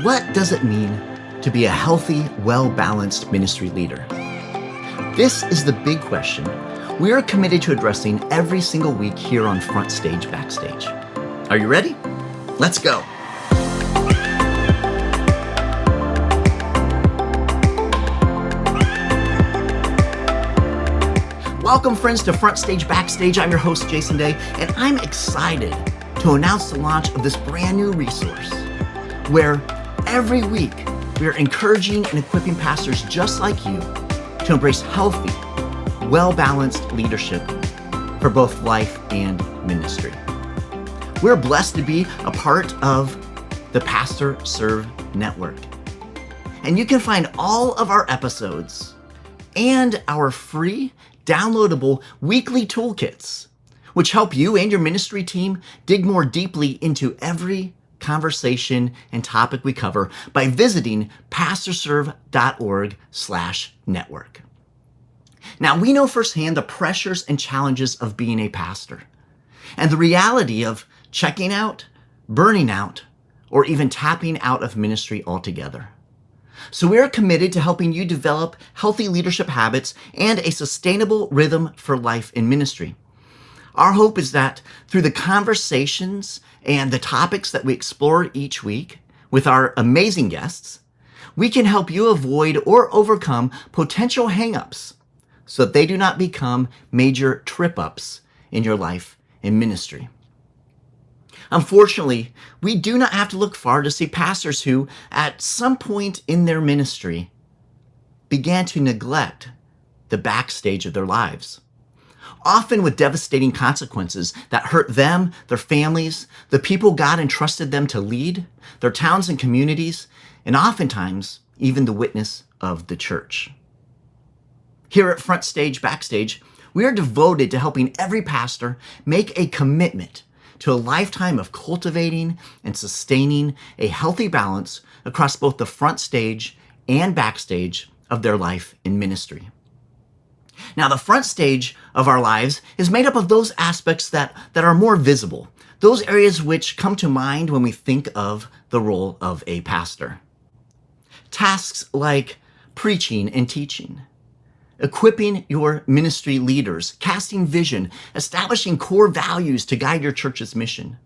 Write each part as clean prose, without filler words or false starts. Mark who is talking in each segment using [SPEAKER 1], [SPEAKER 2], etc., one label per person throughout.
[SPEAKER 1] What does it mean to be a healthy, well-balanced ministry leader? This is the big question we are committed to addressing every single week here on FrontStage BackStage. Are you ready? Let's go. Welcome, friends, to FrontStage BackStage. I'm your host, Jason Daye, and I'm excited to announce the launch of this brand new resource where every week we are encouraging and equipping pastors just like you to embrace healthy, well-balanced leadership for both life and ministry. We're blessed to be a part of the PastorServe network. And you can find all of our episodes and our free downloadable weekly toolkits, which help you and your ministry team dig more deeply into every conversation and topic we cover by visiting PastorServe.org/network. Now, we know firsthand the pressures and challenges of being a pastor and the reality of checking out, burning out, or even tapping out of ministry altogether. So we are committed to helping you develop healthy leadership habits and a sustainable rhythm for life in ministry. Our hope is that through the conversations and the topics that we explore each week with our amazing guests, we can help you avoid or overcome potential hang-ups so that they do not become major trip-ups in your life in ministry. Unfortunately, we do not have to look far to see pastors who, at some point in their ministry, began to neglect the backstage of their lives, often with devastating consequences that hurt them, their families, the people God entrusted them to lead, their towns and communities, and oftentimes even the witness of the church. Here at FrontStage BackStage, we are devoted to helping every pastor make a commitment to a lifetime of cultivating and sustaining a healthy balance across both the front stage and backstage of their life in ministry. Now, the front stage of our lives is made up of those aspects that are more visible, those areas which come to mind when we think of the role of a pastor. Tasks like preaching and teaching, equipping your ministry leaders, casting vision, establishing core values to guide your church's mission,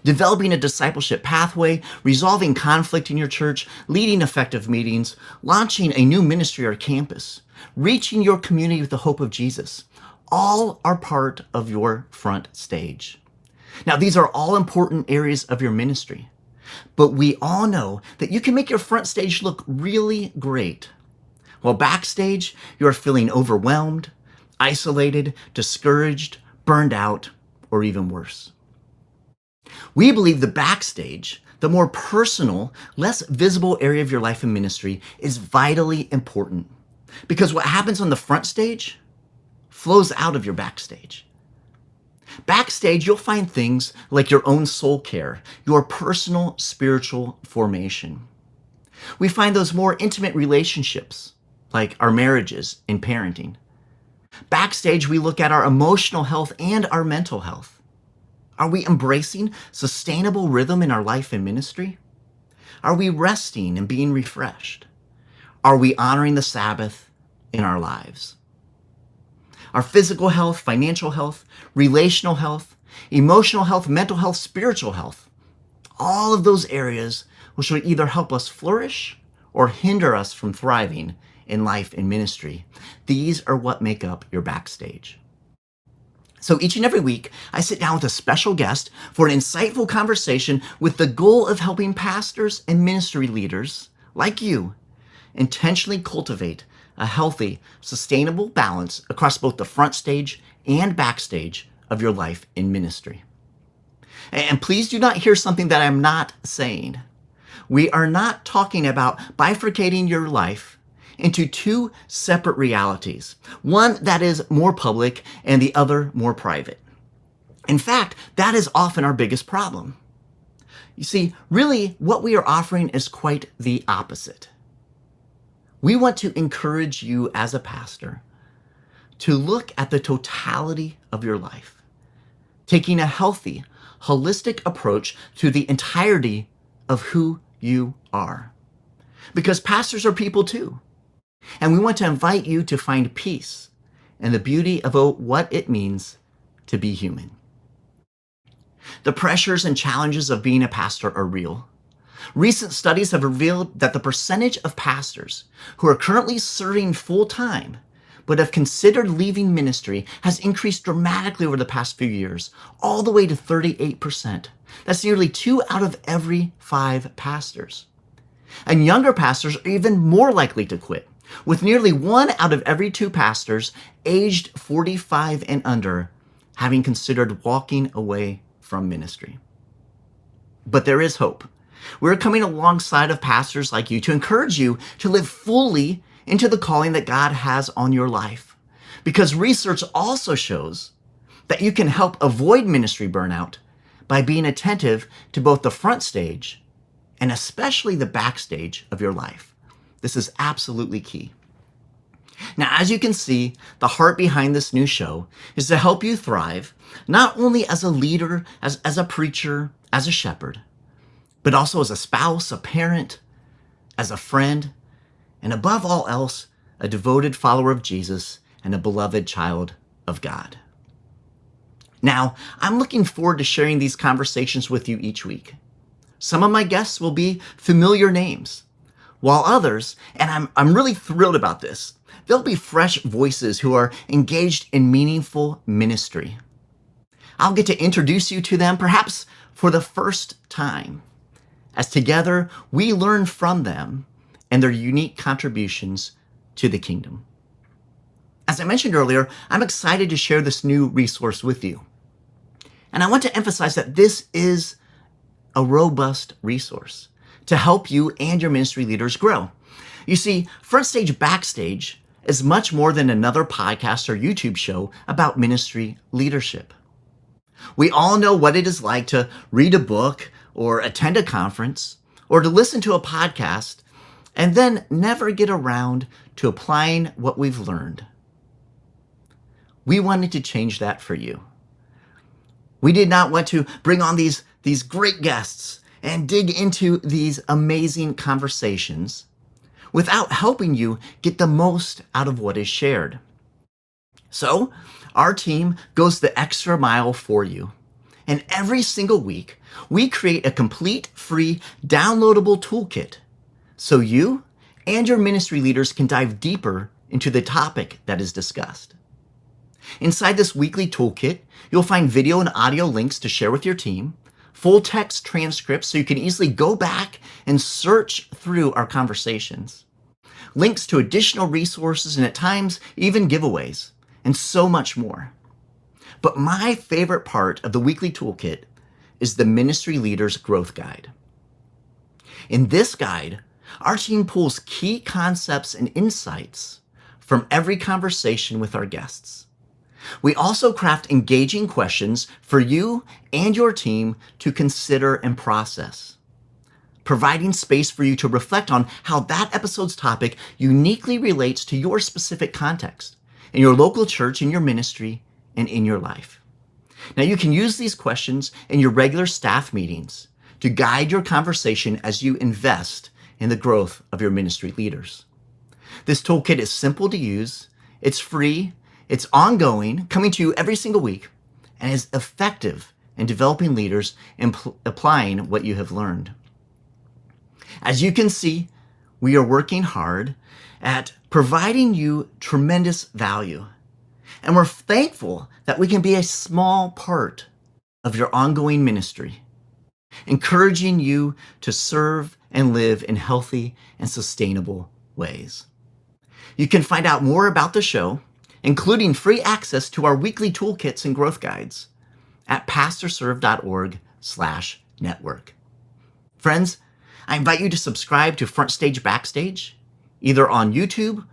[SPEAKER 1] developing a discipleship pathway, resolving conflict in your church, leading effective meetings, launching a new ministry or campus, reaching your community with the hope of Jesus. All are part of your front stage. Now, these are all important areas of your ministry, but we all know that you can make your front stage look really great, while backstage, you are feeling overwhelmed, isolated, discouraged, burned out, or even worse. We believe the backstage, the more personal, less visible area of your life and ministry, is vitally important because what happens on the front stage flows out of your backstage. Backstage, you'll find things like your own soul care, your personal spiritual formation. We find those more intimate relationships, like our marriages and parenting. Backstage, we look at our emotional health and our mental health. Are we embracing sustainable rhythm in our life and ministry? Are we resting and being refreshed? Are we honoring the Sabbath in our lives? Our physical health, financial health, relational health, emotional health, mental health, spiritual health, all of those areas which will either help us flourish or hinder us from thriving in life and ministry. These are what make up your backstage. So each and every week, I sit down with a special guest for an insightful conversation with the goal of helping pastors and ministry leaders like you intentionally cultivate a healthy, sustainable balance across both the front stage and backstage of your life in ministry. And please do not hear something that I'm not saying. We are not talking about bifurcating your life into two separate realities, one that is more public and the other more private. In fact, that is often our biggest problem. You see, really what we are offering is quite the opposite. We want to encourage you as a pastor to look at the totality of your life, taking a healthy, holistic approach to the entirety of who you are. Because pastors are people too. And we want to invite you to find peace and the beauty of what it means to be human. The pressures and challenges of being a pastor are real. Recent studies have revealed that the percentage of pastors who are currently serving full-time but have considered leaving ministry has increased dramatically over the past few years, all the way to 38%. That's nearly 2 out of every 5 pastors. And younger pastors are even more likely to quit, with nearly 1 out of every 2 pastors aged 45 and under having considered walking away from ministry. But there is hope. We're coming alongside of pastors like you to encourage you to live fully into the calling that God has on your life. Because research also shows that you can help avoid ministry burnout by being attentive to both the front stage and especially the backstage of your life. This is absolutely key. Now, as you can see, the heart behind this new show is to help you thrive, not only as a leader, as a preacher, as a shepherd, but also as a spouse, a parent, as a friend, and above all else, a devoted follower of Jesus and a beloved child of God. Now, I'm looking forward to sharing these conversations with you each week. Some of my guests will be familiar names, while others, and I'm really thrilled about this, they'll be fresh voices who are engaged in meaningful ministry. I'll get to introduce you to them, perhaps for the first time, as together we learn from them and their unique contributions to the kingdom. As I mentioned earlier, I'm excited to share this new resource with you. And I want to emphasize that this is a robust resource to help you and your ministry leaders grow. You see, FrontStage BackStage is much more than another podcast or YouTube show about ministry leadership. We all know what it is like to read a book or attend a conference or to listen to a podcast and then never get around to applying what we've learned. We wanted to change that for you. We did not want to bring on these great guests and dig into these amazing conversations without helping you get the most out of what is shared. So, our team goes the extra mile for you. And every single week, we create a complete, free, downloadable toolkit so you and your ministry leaders can dive deeper into the topic that is discussed. Inside this weekly toolkit, you'll find video and audio links to share with your team, full text transcripts so you can easily go back and search through our conversations, links to additional resources and at times even giveaways, and so much more. But my favorite part of the weekly toolkit is the Ministry Leaders Growth Guide. In this guide, our team pulls key concepts and insights from every conversation with our guests. We also craft engaging questions for you and your team to consider and process, providing space for you to reflect on how that episode's topic uniquely relates to your specific context in your local church, in your ministry, and in your life. Now, you can use these questions in your regular staff meetings to guide your conversation as you invest in the growth of your ministry leaders. This toolkit is simple to use, it's free, it's ongoing, coming to you every single week, and is effective in developing leaders and applying what you have learned. As you can see, we are working hard at providing you tremendous value. And we're thankful that we can be a small part of your ongoing ministry, encouraging you to serve and live in healthy and sustainable ways. You can find out more about the show, including free access to our weekly toolkits and growth guides, at pastorserve.org/network. Friends, I invite you to subscribe to FrontStage BackStage, either on YouTube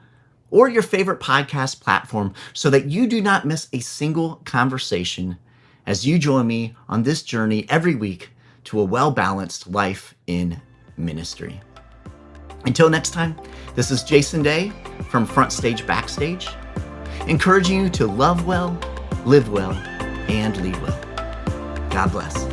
[SPEAKER 1] or your favorite podcast platform, so that you do not miss a single conversation as you join me on this journey every week to a well-balanced life in ministry. Until next time, this is Jason Daye from FrontStage BackStage, encouraging you to love well, live well, and lead well. God bless.